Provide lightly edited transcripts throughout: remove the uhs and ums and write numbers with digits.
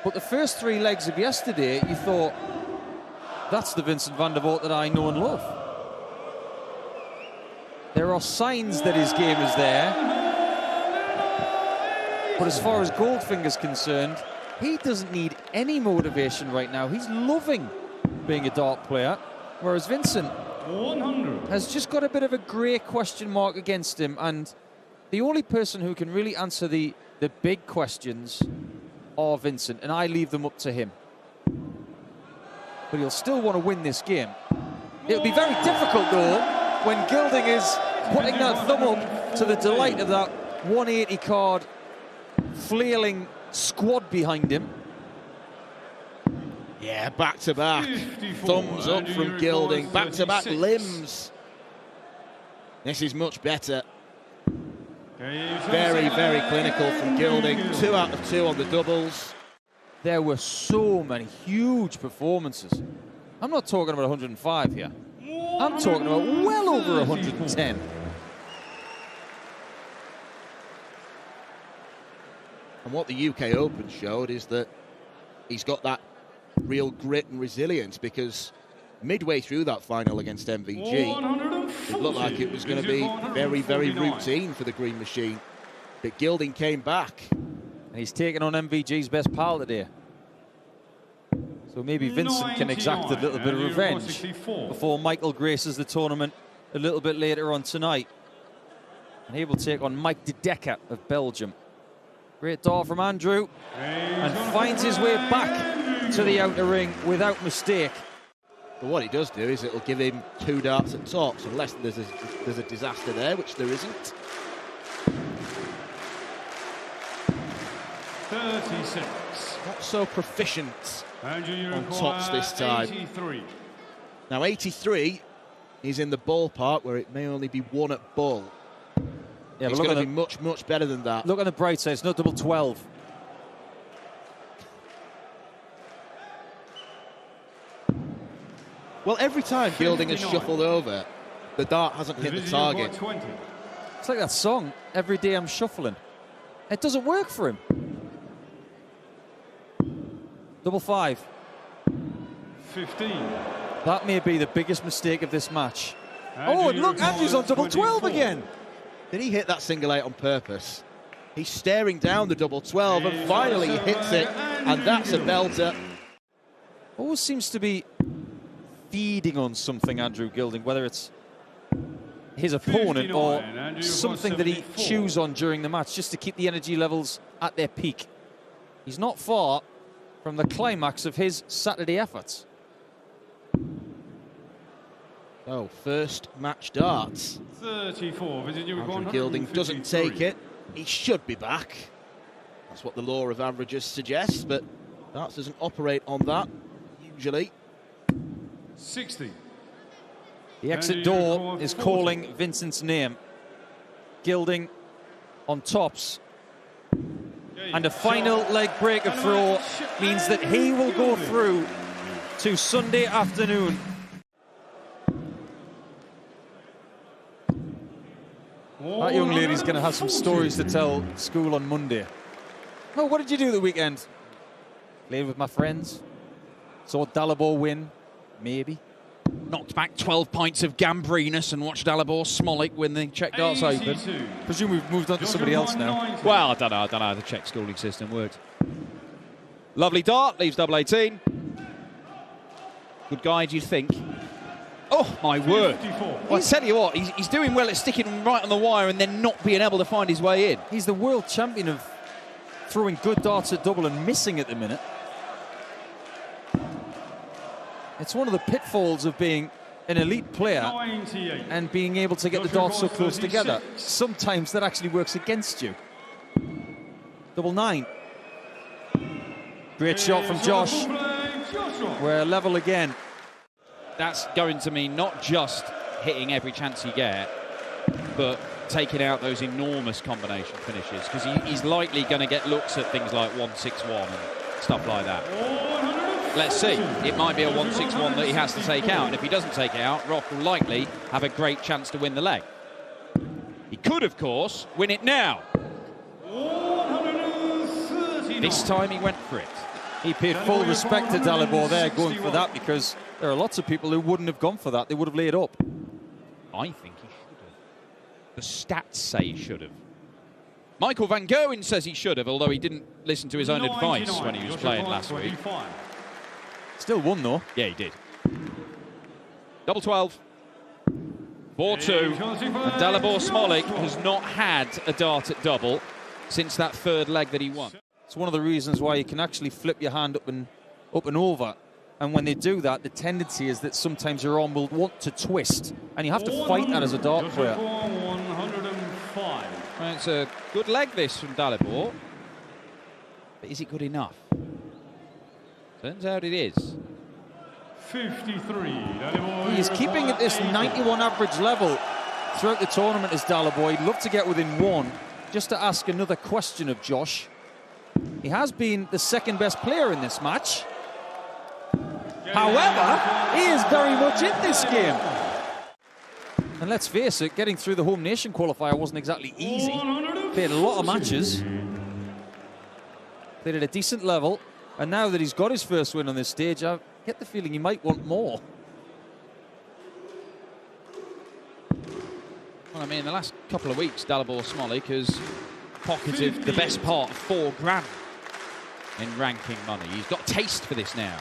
But the first 3 legs of yesterday, you thought, that's the Vincent van der Voort that I know and love. There are signs that his game is there. But as far as Goldfinger's concerned, he doesn't need any motivation right now. He's loving being a dart player. Whereas Vincent 100. has just got a bit of a grey question mark against him. And the only person who can really answer the big questions are Vincent. And I leave them up to him. But he'll still want to win this game. It'll be very difficult, though, when Gilding is putting that thumb up to the delight of that 180 card flailing squad behind him. Yeah, back-to-back. Thumbs up from Gilding. Back-to-back limbs. This is much better. Very, very clinical from Gilding. 2 out of 2 on the doubles. There were so many huge performances. I'm not talking about 105 here. I'm talking about well over 110. And what the UK Open showed is that he's got that real grit and resilience, because midway through that final against MVG, it looked like it was going to be very, very routine for the Green Machine. But Gilding came back. And he's taken on MVG's best pal today. So maybe Vincent can exact a little bit of revenge before Michael graces the tournament a little bit later on tonight. And he will take on Mike de Decker of Belgium. Great dart from Andrew, and finds his way back to the outer ring without mistake. But what it does do is it'll give him 2 darts at top, so unless there's a disaster there, which there isn't. 36. Not so proficient on tops this time. 83. Now 83 is in the ballpark where it may only be 1 at bull. Yeah, it's going to be much, much better than that. Look on the bright side, it's not double 12. Well, every time Gilding has shuffled over, the dart hasn't hit the target. It's like that song, Every Day I'm Shuffling. It doesn't work for him. Double 5. 15. That may be the biggest mistake of this match. Oh, and look, Andrew's on double 12 again. Did he hit that single 8 on purpose? He's staring down the double 12 and finally he hits it, and that's a belter. Always seems to be feeding on something, Andrew Gilding, whether it's his opponent or something that he chews on during the match just to keep the energy levels at their peak. He's not far from the climax of his Saturday efforts. Oh, first match darts. 34. Andrew Gilding doesn't take it. He should be back. That's what the law of averages suggests, but darts doesn't operate on that, usually. 60. The exit door is calling Vincent's name. Gilding on tops. And a final leg breaker throw means that he will go through to Sunday afternoon. That young lady's going to have some stories to tell school on Monday. Oh, what did you do the weekend? Played with my friends. Saw Dalibor win. Maybe. Knocked back 12 pints of Gambrinus and watched Dalibor Smolik win the Czech Darts Open. Presume we've moved on to somebody else now. Well, I don't know how the Czech schooling system works. Lovely dart, leaves double 18. Good guy, do you think? Oh, my word. Well, I tell you what, he's doing well at sticking right on the wire and then not being able to find his way in. He's the world champion of throwing good darts at double and missing at the minute. It's one of the pitfalls of being an elite player and being able to get the darts so close together. Sometimes that actually works against you. Double 9. Great shot from Josh. We're level again. That's going to mean not just hitting every chance you get, but taking out those enormous combination finishes, because he's likely going to get looks at things like 161 and stuff like that. Let's see. It might be a 161 that he has to take out, and if he doesn't take it out, Rock will likely have a great chance to win the leg. He could, of course, win it now. This time he went for it. He paid full respect to Dalibor there going for that, because there are lots of people who wouldn't have gone for that. They would have laid up. I think he should have. The stats say he should have. Michael Van Gerwen says he should have, although he didn't listen to his own advice when he was playing last week. Still won, though. Yeah, he did. Double 12. 4-2. And Dalibor Smolik has not had a dart at double since that third leg that he won. It's one of the reasons why you can actually flip your hand up and over. And when they do that, the tendency is that sometimes your arm will want to twist, and you have to fight that as a dart player. 105. Well, it's a good leg, this, from Dalibor. But is it good enough? Turns out it is. 53. He is keeping at this 91 average level throughout the tournament as Dalibor. He'd love to get within one. Just to ask another question of Josh. He has been the second best player in this match. However, he is very much in this game. And let's face it, getting through the home nation qualifier wasn't exactly easy. Played a lot of matches. Played at a decent level. And now that he's got his first win on this stage, I get the feeling he might want more. Well, I mean, the last couple of weeks, Dalibor Smolik has pocketed the best part of $4 grand in ranking money. He's got taste for this now.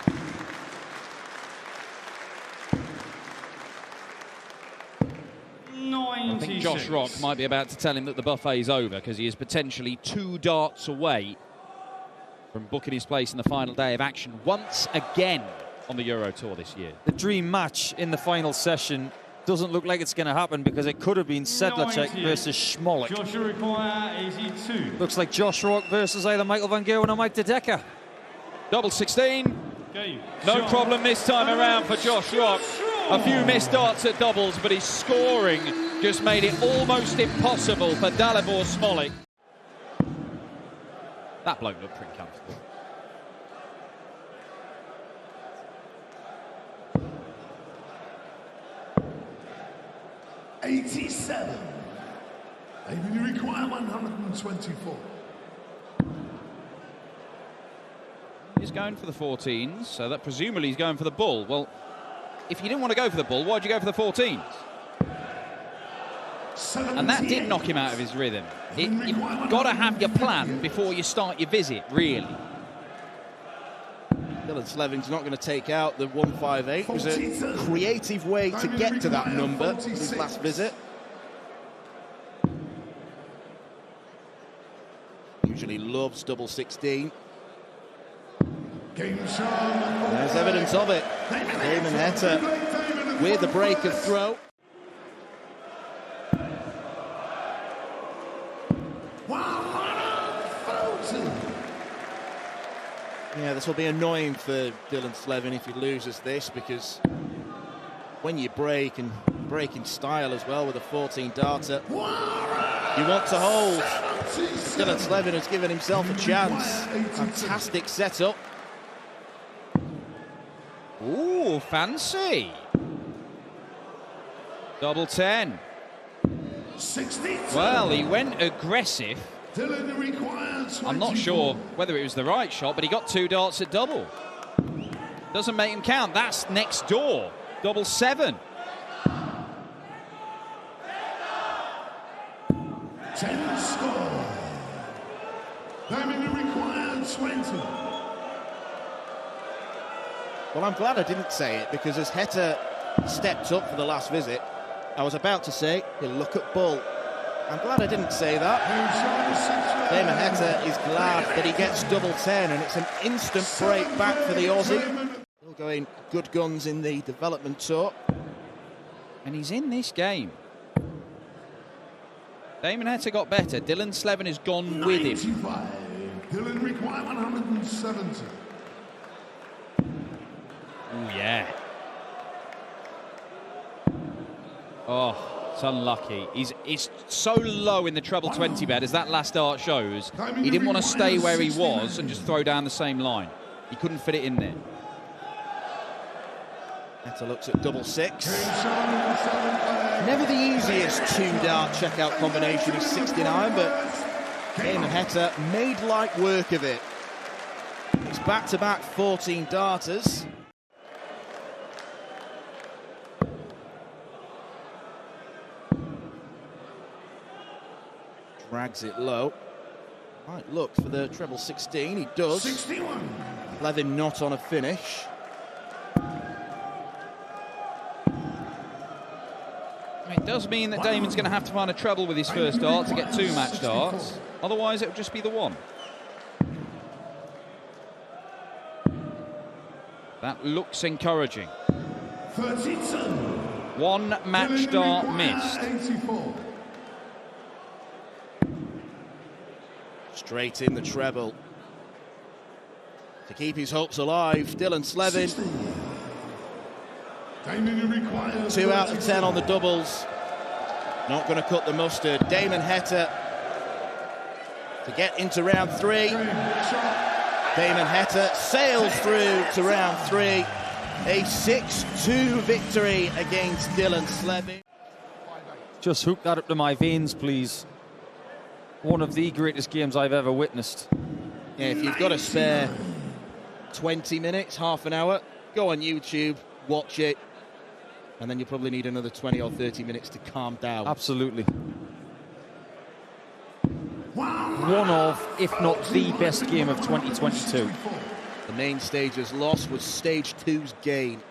I think Josh Rock might be about to tell him that the buffet's over, because he is potentially 2 darts away from booking his place in the final day of action once again on the Euro Tour this year. The dream match in the final session doesn't look like it's going to happen, because it could have been Sedlacek versus Smolik. Looks like Josh Rock versus either Michael Van Gerwen or Mike De Decker. Double 16. No problem this time around for Josh Rock. A few missed darts at doubles, but his scoring just made it almost impossible for Dalibor Smolik. That bloke looked pretty comfortable. $87. You require 124. He's going for the 14s, so that presumably he's going for the bull. Well, if you didn't want to go for the bull, why'd you go for the 14s? And that did knock him out of his rhythm. You've got to have your plan before you start your visit, really. Dylan Slevin's not going to take out the 158. It was a creative way to get to that number his last visit. Usually loves double 16. There's evidence of it. Damon Heta with the break of throw. Yeah, this will be annoying for Dylan Slevin if he loses this, because when you break, and break in style as well with a 14 darter, you want to hold. Dylan Slevin has given himself a chance. Fantastic setup. Ooh, fancy. Double 10. 62. Well, he went aggressive. I'm not sure whether it was the right shot, but he got 2 darts at double. Doesn't make him count. That's next door. Double 7. 10 score. Diamond required 20. Well, I'm glad I didn't say it, because as Heta stepped up for the last visit, I was about to say, he'll look at bull. I'm glad I didn't say that. Damon Heta is glad that he gets double 10, and it's an instant break back for the Aussie. Still going good guns in the development tour. And he's in this game. Damon Heta got better. Dylan Slevin has gone with him. 95. Dylan required 170. Oh, yeah. Oh, it's unlucky. He's so low in the treble 20 bed, as that last dart shows. He didn't want to stay where he was and just throw down the same line. He couldn't fit it in there. Heta looks at double 6. Never the easiest 2-dart checkout combination is 69, but Damon Heta made light work of it. It's back-to-back 14 darters. Drags it low. Might look for the treble 16. He does. 61. Levin not on a finish. It does mean that Damon's going to have to find a treble with his first dart to get 2 match darts. Otherwise, it would just be the 1. That looks encouraging. 32. 1 match dart missed. 84. Straight in the treble. To keep his hopes alive, Dylan Slevin. 2 out of 10 on the doubles. Not going to cut the mustard. Damon Heta to get into round 3. Damon Heta sails through to round 3. A 6-2 victory against Dylan Slevin. Just hook that up to my veins, please. One of the greatest games I've ever witnessed. Yeah, if you've got a spare 20 minutes, half an hour, go on YouTube, watch it, and then you probably need another 20 or 30 minutes to calm down. Absolutely. One of, if not the best game of 2022. The main stage's loss was stage 2's gain.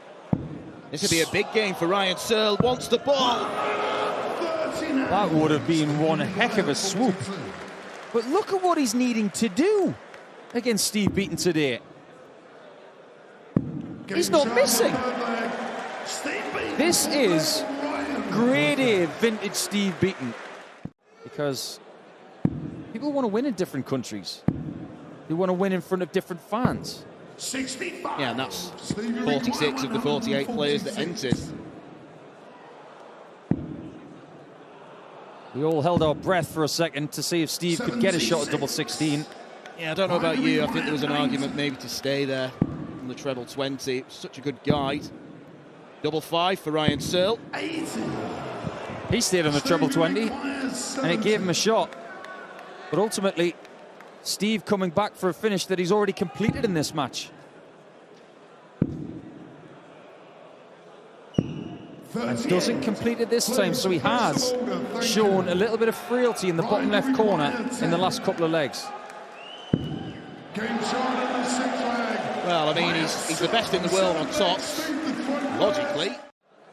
This could be a big game for Ryan Searle. Wants the ball. That would have been one heck of a swoop. But look at what he's needing to do against Steve Beaton today. He's not missing. This is grade A vintage Steve Beaton. Because people want to win in different countries. They want to win in front of different fans. 65. Yeah, and that's 46 of the 48 players that entered. We all held our breath for a second to see if Steve could get a shot at double 16. Yeah, I don't know about you. I think there was an argument maybe to stay there on the treble 20. It was such a good guide. Double 5 for Ryan Searle. 80. He stayed on the treble 20 and it gave him a shot. But ultimately, Steve coming back for a finish that he's already completed in this match. And doesn't complete it this time, so he has shown a little bit of frailty in the bottom left corner in the last couple of legs. Well, I mean, he's the best in the world on tops, logically.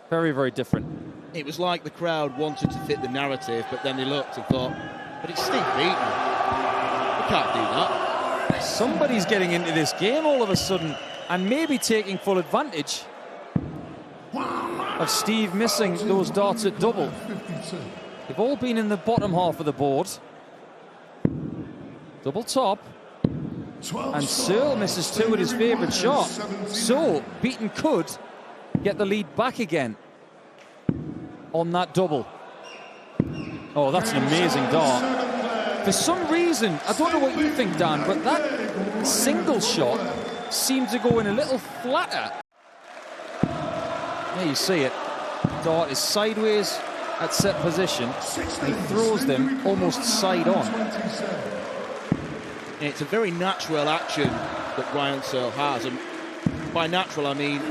Very, very different. It was like the crowd wanted to fit the narrative, but then they looked and thought, but it's Steve Beaton. We can't do that. Somebody's getting into this game all of a sudden and maybe taking full advantage of Steve missing those darts at double. They've all been in the bottom half of the board. Double top. And Searle misses 2 at his favourite shot. So Beaton could get the lead back again on that double. Oh, that's an amazing dart. For some reason, I don't know what you think, Dan, but that single shot seemed to go in a little flatter. There you see it. Dart is sideways at set position. He throws them almost side on. It's a very natural action that Ryan Searle has, and by natural I mean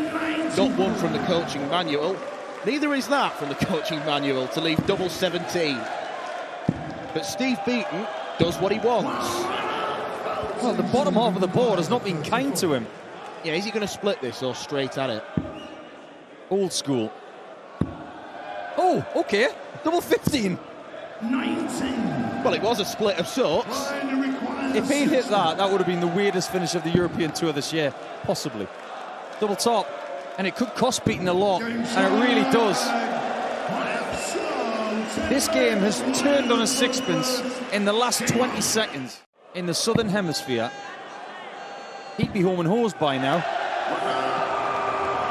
not one from the coaching manual. Neither is that from the coaching manual to leave double 17. But Steve Beaton does what he wants. Well, the bottom half of the board has not been kind to him. Yeah, is he going to split this or straight at it? Old school. Oh, okay. Double 15. 19. Well, it was a split of sorts. If he'd hit that, that would have been the weirdest finish of the European Tour this year. Possibly. Double top. And it could cost Beaton a lot. And it really does. This game has turned on a sixpence in the last 20 seconds. In the Southern Hemisphere, he'd be home and hosed by now.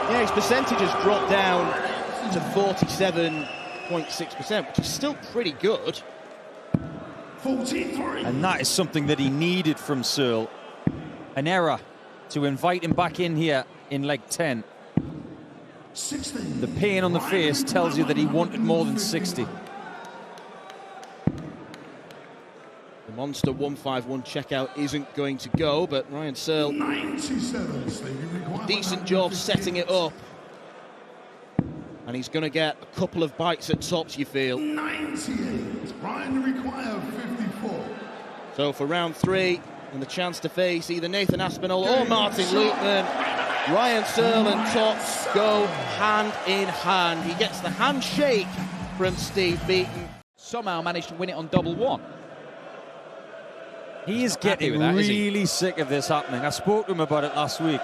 Yeah, his percentage has dropped down to 47.6%, which is still pretty good. 43. And that is something that he needed from Searle. An error to invite him back in here in leg 10. 16. The pain on the face tells you that he wanted more than 60. The Monster 151 checkout isn't going to go, but Ryan Searle, 97. decent job setting it up. And he's going to get a couple of bites at tops, you feel. 98. Ryan require 54. So for round 3, and the chance to face either Nathan Aspinall or Martin Lukeman, Ryan Searle and tops go hand in hand. He gets the handshake from Steve Beaton. Somehow managed to win it on double one. He is not happy getting with that, is he? really sick of this happening. I spoke to him about it last week.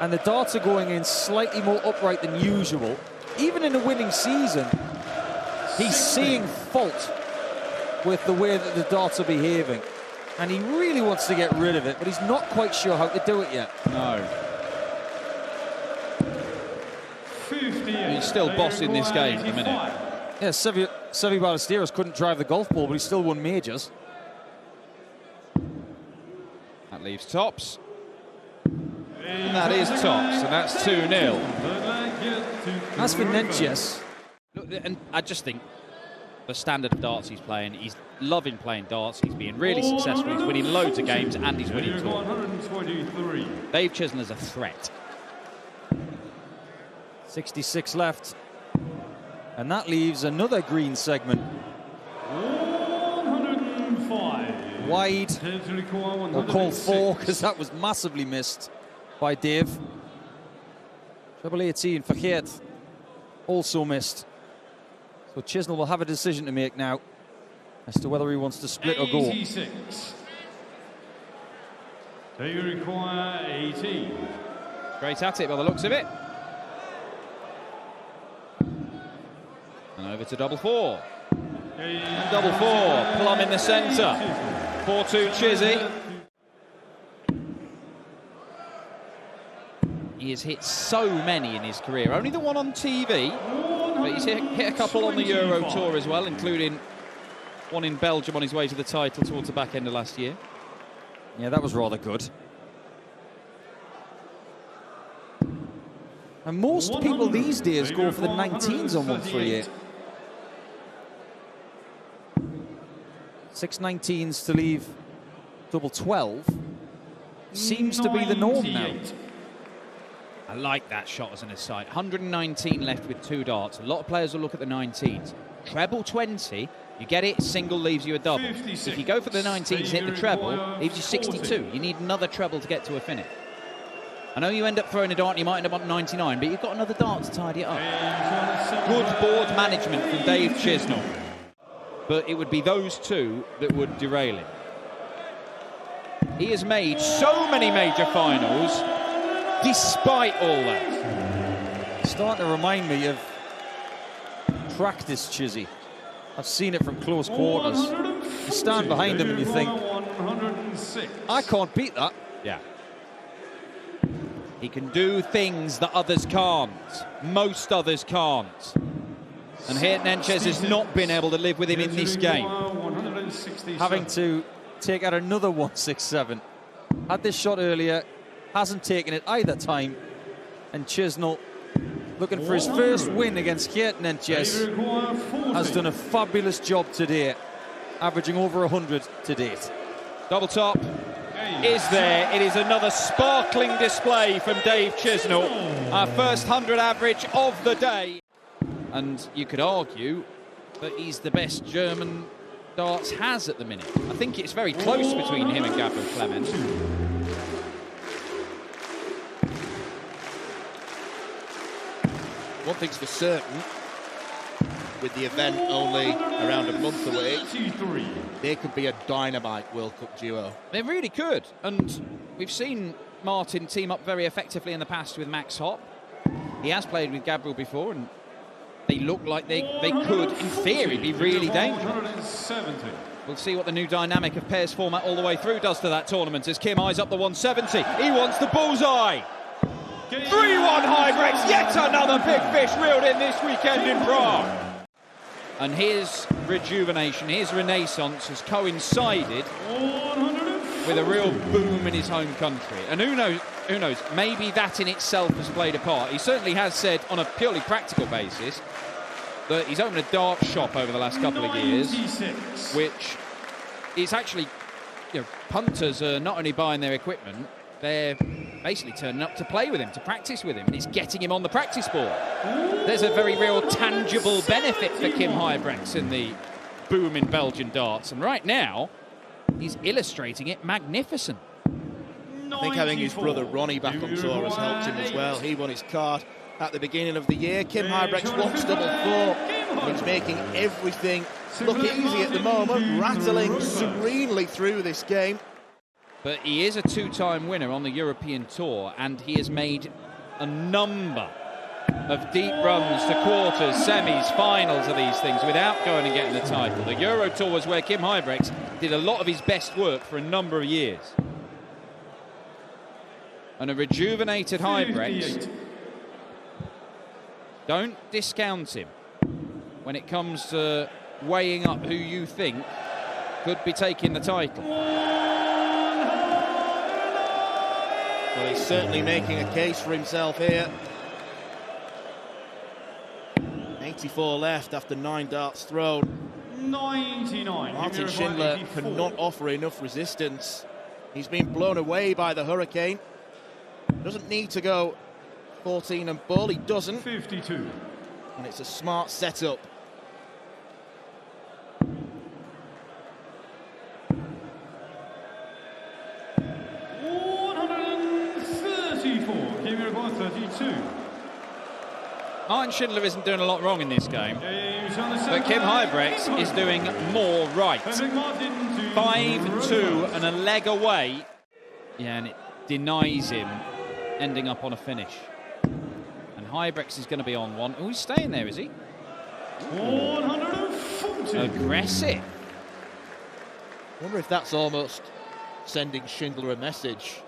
And the darts are going in slightly more upright than usual. Even in a winning season, he's seeing fault with the way that the darts are behaving. And he really wants to get rid of it, but he's not quite sure how to do it yet. No. 58. He's still bossing this game at the minute. Yeah, Sevi Ballesteros couldn't drive the golf ball, but he still won majors. That leaves tops. And that is tops, and that's 2-0. As for Nenches, Look, and I just think the standard of darts he's playing, he's loving playing darts, he's being really successful, he's winning loads of games, and he's winning tournaments. 123. Dave Chisholm's a threat. 66 left. And that leaves another green segment. 105. Wide. We'll call 4 because that was massively missed by Dave. Treble 18 for Geert. Also missed. So Chisnell will have a decision to make now as to whether he wants to split or go. 86. Do you require 18? Great at it by the looks of it. And over to double 4. And double 4, plumb in the centre. 4-2 Chizzy. He has hit so many in his career. Only the one on TV, but he's hit a couple on the Euro Tour as well, including one in Belgium on his way to the title towards the back end of last year. Yeah, that was rather good. And most people these days go for the 19s on 138. 6 19s to leave double 12 seems to be the norm now. I like that shot as an aside. 119 left with 2 darts. A lot of players will look at the 19s. Treble 20, you get it, single leaves you a double. 56. If you go for the 19s, hit the treble, leaves you 62. You need another treble to get to a finish. I know you end up throwing a dart and you might end up on 99, but you've got another dart to tidy it up. Good board management from Dave Chisnell. But it would be those 2 that would derail him. He has made so many major finals despite all that. It's starting to remind me of practice Chizzy. I've seen it from close quarters. You stand behind him and you think, I can't beat that. Yeah. He can do things that others can't. Most others can't. And here Nenches has not been able to live with him in this game. Having to take out another 167. Had this shot earlier, hasn't taken it either time. And Chisnell, looking for his first win against Geert Nenches, has done a fabulous job today, averaging over 100 to date. Double top is there. It is another sparkling display from Dave Chisnell. Our first 100 average of the day. And you could argue that he's the best German darts has at the minute. I think it's very close between him and Gabriel Clemens. One thing's for certain, with the event only around a month away, they could be a dynamite World Cup duo. They really could. And we've seen Martin team up very effectively in the past with Max Hopp. He has played with Gabriel before, and they look like they could, in theory, be really dangerous. We'll see what the new dynamic of pairs format all the way through does to that tournament as Kim eyes up the 170. He wants the bullseye. 3-1 high breaks. Yet another big fish reeled in this weekend in Prague. And his rejuvenation, his renaissance has coincided with a real boom in his home country. And who knows, maybe that in itself has played a part. He certainly has said, on a purely practical basis, that he's opened a dart shop over the last couple of years, which it's actually, punters are not only buying their equipment, they're basically turning up to play with him, to practice with him, and he's getting him on the practice board. There's a very real tangible benefit for Kim Huybrechts in the boom in Belgian darts, and right now he's illustrating it magnificent. I think having his brother Ronnie back on tour has helped him as well. He won his card at the beginning of the year. Kim Huybrechts wants double four. He's making everything look easy at the moment, rattling serenely through this game. But he is a two-time winner on the European Tour, and he has made a number of deep runs to quarters, semis, finals of these things without going and getting the title. The Euro Tour was where Kim Huybrechts did a lot of his best work for a number of years. And a rejuvenated Huybrechts, don't discount him when it comes to weighing up who you think could be taking the title. Well, he's certainly making a case for himself here. 84 left after 9 darts thrown. 99. Martin Schindler cannot offer enough resistance. He's been blown away by the hurricane. Doesn't need to go 14 and ball. He doesn't. 52. And it's a smart setup. Martin Schindler isn't doing a lot wrong in this game, but Kim Huybrechts is doing more right. 5-2 and a leg away. Yeah, and it denies him ending up on a finish. And Huybrechts is going to be on one. Oh, he's staying there, is he? 140. Aggressive. I wonder if that's almost sending Schindler a message.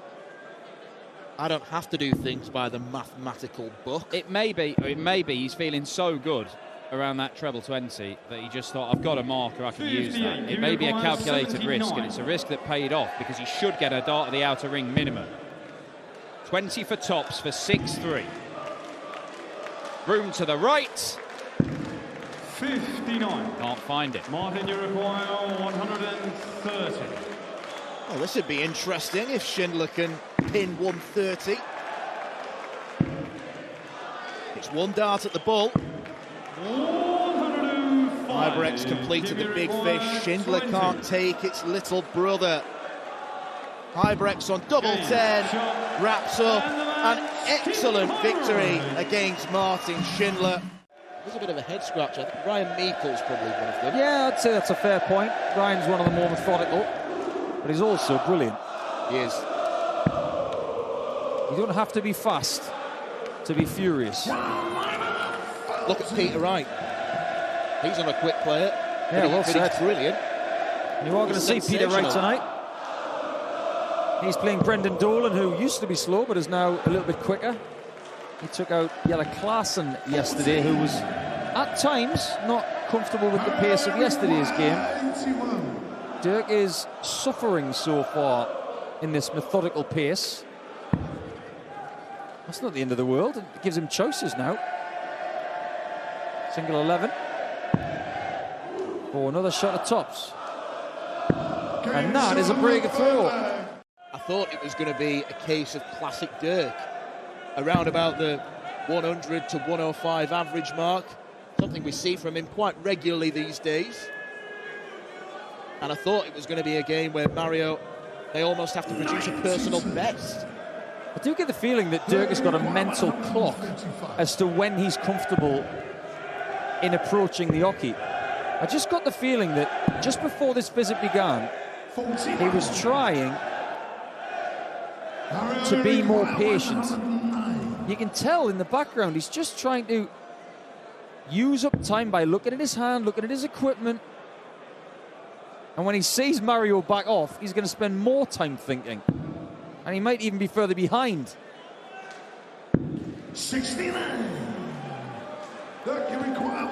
I don't have to do things by the mathematical book. It may be, or it may be he's feeling so good around that treble 20 that he just thought, I've got a marker, I can use that. It may be a calculated risk, and it's a risk that paid off because he should get a dart of the outer ring minimum. 20 for tops for 6-3. Room to the right. 59. Can't find it. Martin, you require 130. Oh, this would be interesting if Schindler can pin 130. It's one dart at the ball. Huybrechts completed the big fish. Schindler can't take its little brother. Huybrechts on double 10, wraps up an excellent victory against Martin Schindler. There's a bit of a head scratch. I think Ryan Meikle's probably one of them. Yeah, I'd say that's a fair point. Ryan's one of the more methodical, but he's also brilliant. He is. You don't have to be fast to be furious. Look at Peter Wright. He's on a quick player. Yeah, well said. He's brilliant. You are going to see Peter Wright tonight. He's playing Brendan Dolan, who used to be slow but is now a little bit quicker. He took out Jelle Klaassen yesterday, who was at times not comfortable with the pace of yesterday's game. Dirk is suffering so far in this methodical pace. That's not the end of the world. It gives him choices now. Single 11. For another shot at tops. And that is a break of throw. I thought it was going to be a case of classic Dirk. Around about the 100 to 105 average mark. Something we see from him quite regularly these days. And I thought it was going to be a game where Mario, they almost have to produce a personal best. I do get the feeling that Dirk has got a mental clock as to when he's comfortable in approaching the hockey. I just got the feeling that just before this visit began, he was trying to be more patient. You can tell in the background he's just trying to use up time by looking at his hand, looking at his equipment. And when he sees Mario back off, he's going to spend more time thinking. And he might even be further behind. 69. Dirk, you require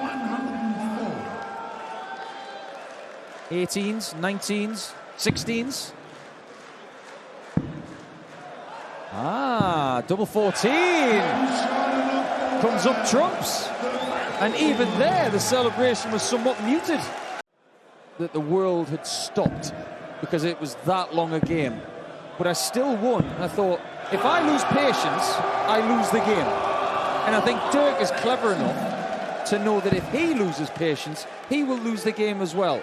104. 18s, 19s, 16s. Ah, double 14. Comes up trumps. And even there, the celebration was somewhat muted. that the world had stopped because it was that long a game. But I still won. I thought, if I lose patience, I lose the game. And I think Dirk is clever enough to know that if he loses patience, he will lose the game as well.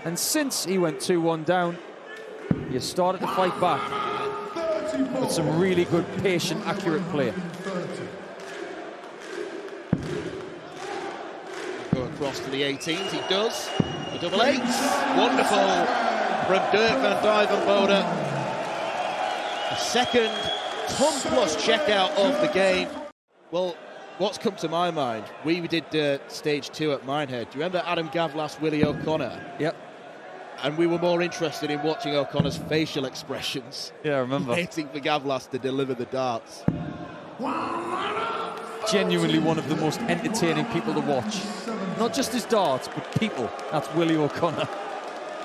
And since he went 2-1 down, he has started to fight back with some really good, patient, accurate play. Go across to the 18s, he does. The double eight, wonderful from Dirk van Dijvenbode. The second ton-plus checkout of the game. Well, what's come to my mind, we did stage 2 at Minehead. Do you remember Adam Gavlas, Willie O'Connor? Yep. And we were more interested in watching O'Connor's facial expressions. Yeah, I remember. Waiting for Gavlas to deliver the darts. Genuinely one of the most entertaining people to watch. Not just his darts, but people. That's Willie O'Connor.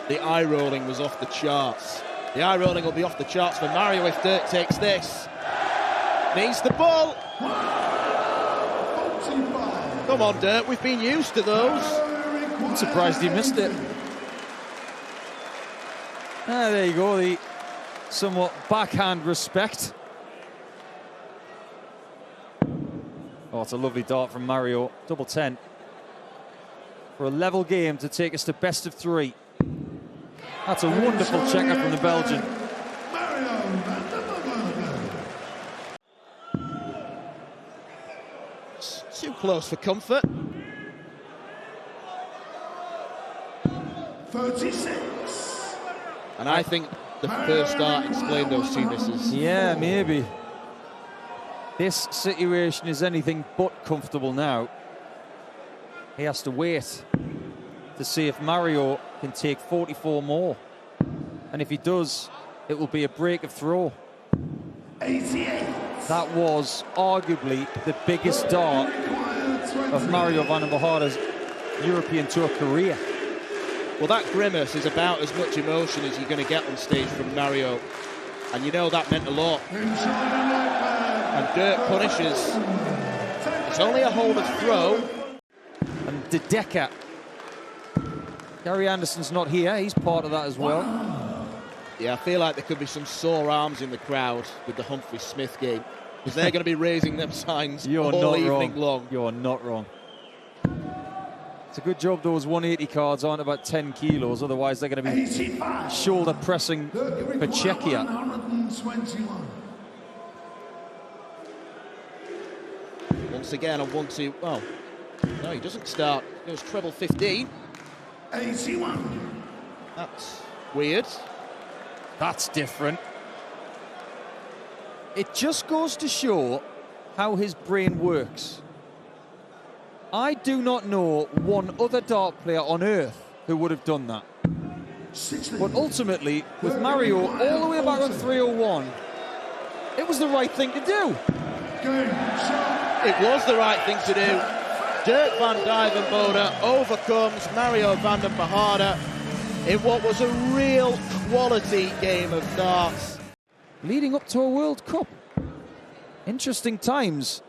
The eye rolling was off the charts. The eye rolling will be off the charts for Mario if Dirk takes this. Needs the ball. Come on, Dirk, we've been used to those. I'm surprised he missed it. Ah, there you go, the somewhat backhand respect. Oh, it's a lovely dart from Mario. Double 10. For a level game to take us to best of 3. That's a wonderful checker from the Belgian. It's too close for comfort. 36. And I think the first dart explained those 2 misses. Yeah, maybe. This situation is anything but comfortable now. He has to wait to see if Mario can take 44 more. And if he does, it will be a break of throw. 88. That was arguably the biggest dart of Mario van der Behaarde's European Tour career. Well, that grimace is about as much emotion as you're going to get on stage from Mario. And you know that meant a lot. And Dirk punishes. It's only a holder's throw. And De Decker. Gary Anderson's not here. He's part of that as well. Yeah, I feel like there could be some sore arms in the crowd with the Humphrey Smith game. Because they're going to be raising them signs all evening long. You're not wrong. It's a good job those 180 cards aren't about 10 kilos, otherwise they're going to be 85. shoulder pressing for Czechia. 121. Once again on 1-2. Well, no, he doesn't start. It goes treble 15. 81. That's weird. That's different. It just goes to show how his brain works. I do not know one other dart player on earth who would have done that. 60. But ultimately, with Mario all the way back on 301, it was the right thing to do. Game. Shot. It was the right thing to do. Dirk van Dijvenbode overcomes Mario van der Behaarde in what was a real quality game of darts. Leading up to a World Cup. Interesting times.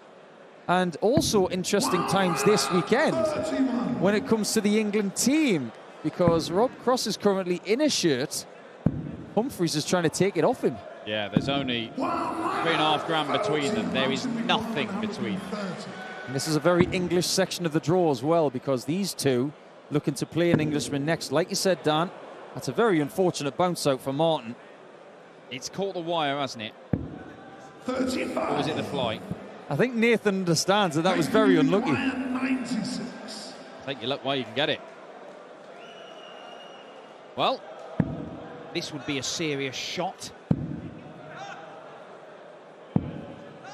And also interesting times this weekend 31. when it comes to the England team, because Rob Cross is currently in a shirt. Humphreys is trying to take it off him. Yeah, there's only 3.5 grand between them. There is nothing between them. And this is a very English section of the draw as well, because these two looking to play an Englishman next. Like you said, Dan, that's a very unfortunate bounce out for Martin. It's caught the wire, hasn't it? 35. Or was it the flight? I think Nathan understands that that was very unlucky. 96. Take your luck while you can get it. Well, this would be a serious shot.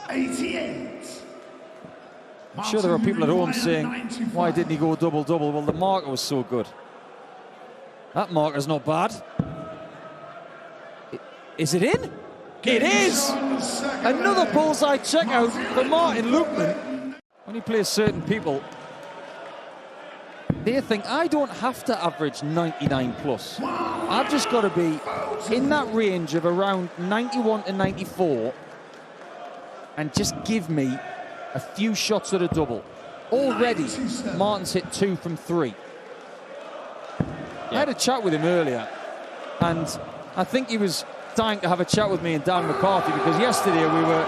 88. I'm sure there are people at home saying, why didn't he go double-double? Well, the marker was so good. That marker's not bad. Is it in? It is! Another bullseye checkout for Martin Lukeman. When he plays certain people, they think, I don't have to average 99 plus. I've just got to be in that range of around 91 to 94 and just give me a few shots at a double. Already, Martin's hit 2 from 3. I had a chat with him earlier, and I think he was dying to have a chat with me and Dan McCarthy, because yesterday we were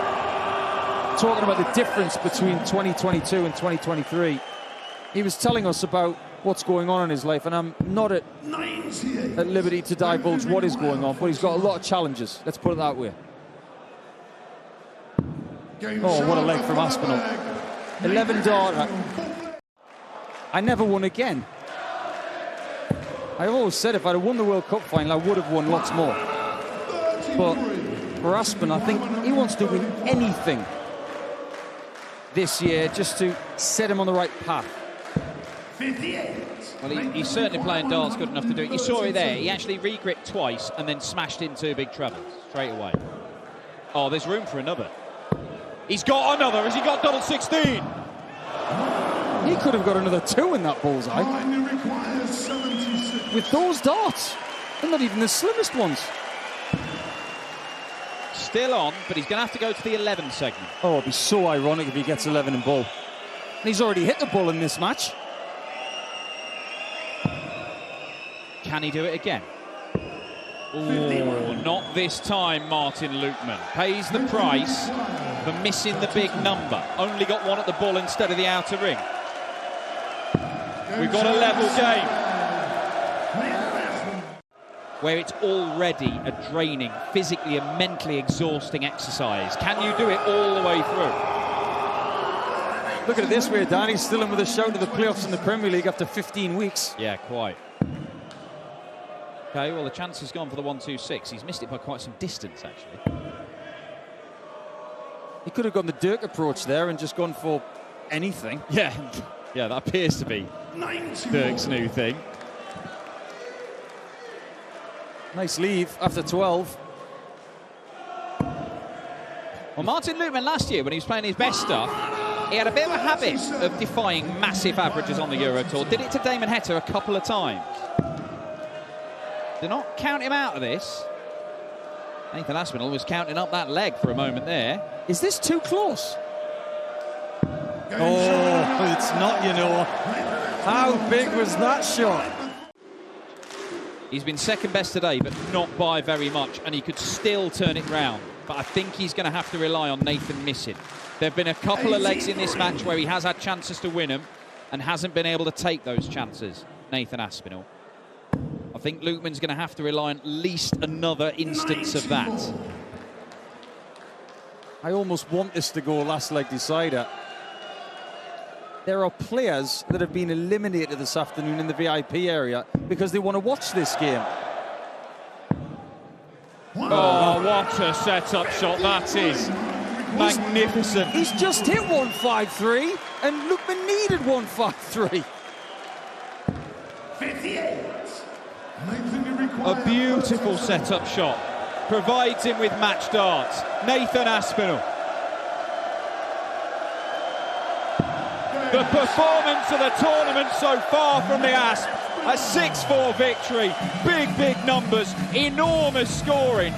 talking about the difference between 2022 and 2023. He was telling us about what's going on in his life, and I'm not at liberty to divulge what is going on, but he's got a lot of challenges. Let's put it that way. Oh, what a leg from Aspinall. 11 darter. I never won again. I've always said if I'd have won the World Cup final, I would have won lots more. But for Aspinall, I think he wants to win anything this year just to set him on the right path. 58. Well, he's certainly playing darts good enough to do it. You saw it there. He actually re-gripped twice and then smashed into big trebles straight away. Oh, there's room for another. He's got another. Has he got double 16? He could have got another 2 in that bullseye. Requires 76. With those darts. They're not even the slimmest ones. Still on, but he's going to have to go to the 11 segment. Oh, it'd be so ironic if he gets 11 in bull. And he's already hit the bull in this match. Can he do it again? Oh, not this time, Martin Lukeman. Pays the price for missing the big number. Only got one at the bull instead of the outer ring. We've got a level game, where it's already a draining, physically and mentally exhausting exercise. Can you do it all the way through? Look at it this way, Dan. He's still in with a shout to the playoffs in the Premier League after 15 weeks. Yeah, quite. Okay, well, the chance has gone for the 1-2-6. He's missed it by quite some distance, actually. He could have gone the Dirk approach there and just gone for anything. Yeah, yeah, that appears to be Dirk's new thing. Nice leave after 12. Well, Martin Lukeman last year, when he was playing his best stuff, he had a bit of a habit of defying massive averages on the Euro Tour. Did it to Damon Heta a couple of times. Do not count him out of this. Nathan Aspinall was counting up that leg for a moment there. Is this too close? Oh, it's not, you know. How big was that shot? He's been second best today, but not by very much, and he could still turn it round. But I think he's going to have to rely on Nathan missing. There have been a couple of legs in this match where he has had chances to win them and hasn't been able to take those chances, Nathan Aspinall. I think Lukeman's going to have to rely on at least another instance of that. I almost want this to go last leg decider. There are players that have been eliminated this afternoon in the VIP area because they want to watch this game. Oh, what a set-up shot that is. Magnificent. He's just hit 153 and Lukeman needed 153. 58. A beautiful set-up shot. Provides him with match darts. Nathan Aspinall. The performance of the tournament so far from the Asp. A 6-4 victory. Big, big numbers. Enormous scoring.